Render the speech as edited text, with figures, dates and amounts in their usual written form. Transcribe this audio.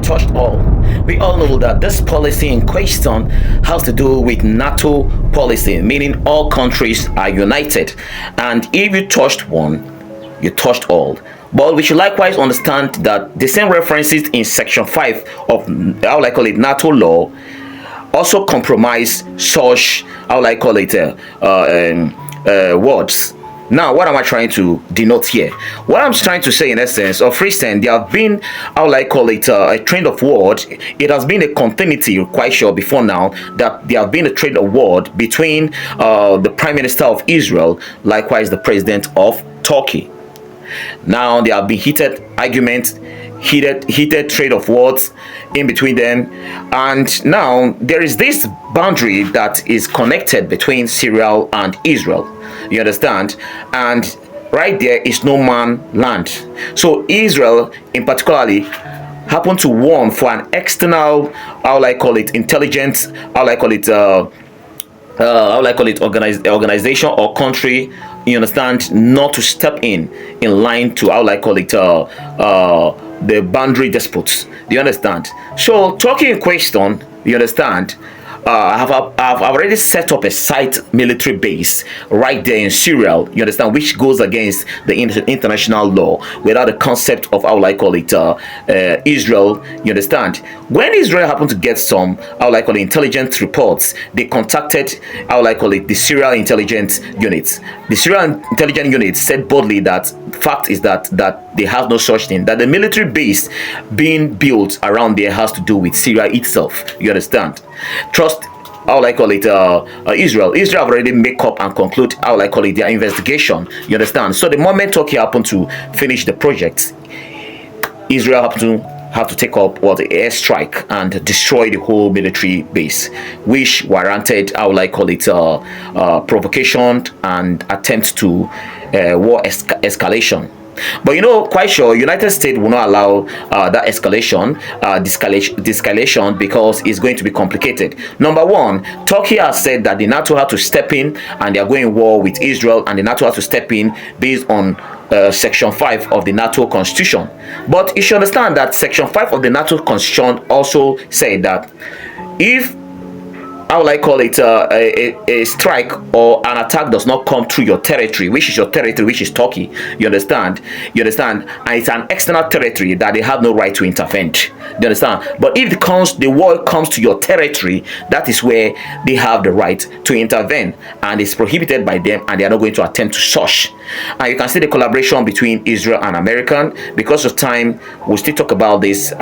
touched all. We all know that this policy in question has to do with NATO policy, meaning all countries are united. And if you touched one, you touched all. But we should likewise understand that the same references in section 5 of, how will I call it, NATO law also compromise such, how will I call it, words. Now, what am I trying to denote here? What I'm trying to say, in essence, of recent, there have been, how will I call it, a trend of word. It has been a continuity, quite sure, before now, that there have been a trend of word between the Prime Minister of Israel, likewise the President of Turkey. Now, there have been heated arguments, heated trade of words in between them, and now there is this boundary that is connected between Syria and Israel. You understand? And right there is no man land. So Israel, in particularly, happened to warn for an external, how will I call it, intelligence, how will I call it, organization or country, you understand, not to step in line to, how will I call it, the boundary disputes. Do you understand? So Turkey in question, you understand, I've already set up a site military base right there in Syria, you understand, which goes against the international law, without the concept of, how will I call it, Israel, you understand. When Israel happened to get some, how will I call it, intelligence reports, they contacted, how will I call it, the Syrian intelligence units. The Syrian intelligence unit said boldly that fact is that they have no such thing, that the military base being built around there has to do with Syria itself, you understand. Trust, how will I call it, Israel have already make up and conclude, how will I call it, their investigation, you understand. So the moment Turkey happened to finish the project, Israel have to take up the airstrike and destroy the whole military base, which warranted, how will I call it, provocation and attempt to war escalation. But quite sure, United States will not allow that de-escalation, because it's going to be complicated. Number one, Turkey has said that the NATO had to step in and they are going war with Israel, and the NATO has to step in based on section 5 of the NATO constitution. But you should understand that section 5 of the NATO constitution also said that if, how will I call it, a strike or an attack does not come through your territory, which is your territory, which is Turkey, you understand, and it's an external territory, that they have no right to intervene, you understand. But if the war comes to your territory, that is where they have the right to intervene, and it's prohibited by them, and they are not going to attempt to such. And you can see the collaboration between Israel and American. Because of time, we'll still talk about this.